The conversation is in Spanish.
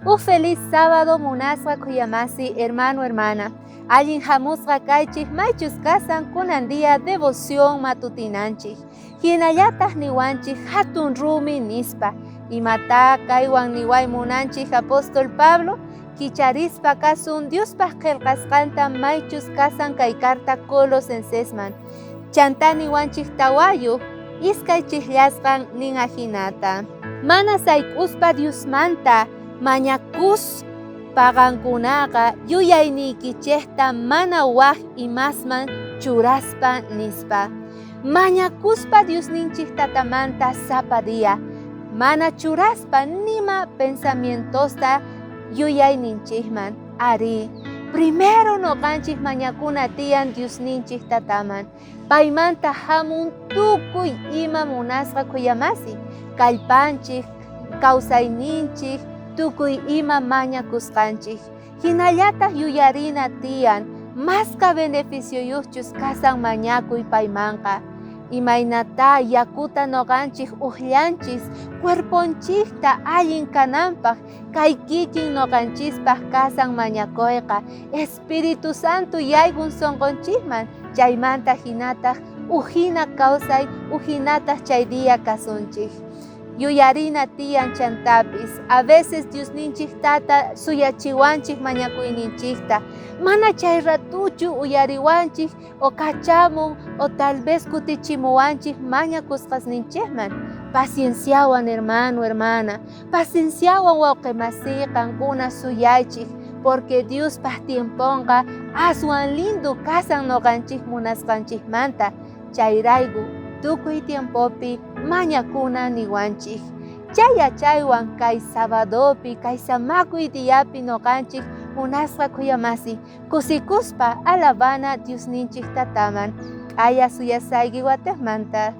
Un feliz sábado munasqa kuyamasi hermano hermana. Allin hamusqa kaychik maychus kasan kunandia devoción matutinanchik. Hinallataq niwanchik hatun rumi nispa. Imata kaywan niway munanchik apóstol Pablo kicharispa kasun Diospaq qillqasqanta maychus kasan kay carta Colosensesman. Chanta niwanchik tawayu iskay chiklasqan nin ahinata. Mana sayk'uspa Diosmanta mañakus pagankunaqa yuyaynikichikta mana waq imasman churaspa nispa. Mañakuspa Diosninchik tatamanta sapa dia. Mana churaspa nima pensamientosta yuyayninchikman. Ari, primero noqanchik mañakuna tiyan Diosninchik tataman. Paymanta hamun tukuy ima munasqa kuyamasi. Kallpanchik, kawsayninchik, tukuy ima mañakusqanchik. Hinallataq yuyarina tiyan, masqa beneficioyuqchus kasan mañakuy paymanqa. Imaynata yakuta noqanchik uqllanchis, cuerponchikta allin kananpaq, kay kikin noqanchispaq kasan mañakuyqa. Espíritu Santo yaygun sunqunchikman, chaymanta hinataq ujina kawsay, uhinataq chay dia kasunchik. Yuyarina tiyan chantapis, a veces Diosninchik tata suyachiwanchik mañakuyninchikta. Mana chay ratuchu uyariwanchik o kachamun o tal vez kutichimuwanchik mañakusqasninchikman. Pacienciawan hermano, hermana, pacienciawan wawqimasiy qankuna suyaychik, porque Diospaq tiemponqa aswan lindo kasan noqanchik munasqanchikmanta. Chayrayku tukuy tiempopi mañakuna niwanchik. Chaywan kay sabadopi, kay samakuy diapi noqanchik munasqa kuyamasi, kusikuspa alabana Diosninchik tataman. Kaya suyasayki wataqmanta.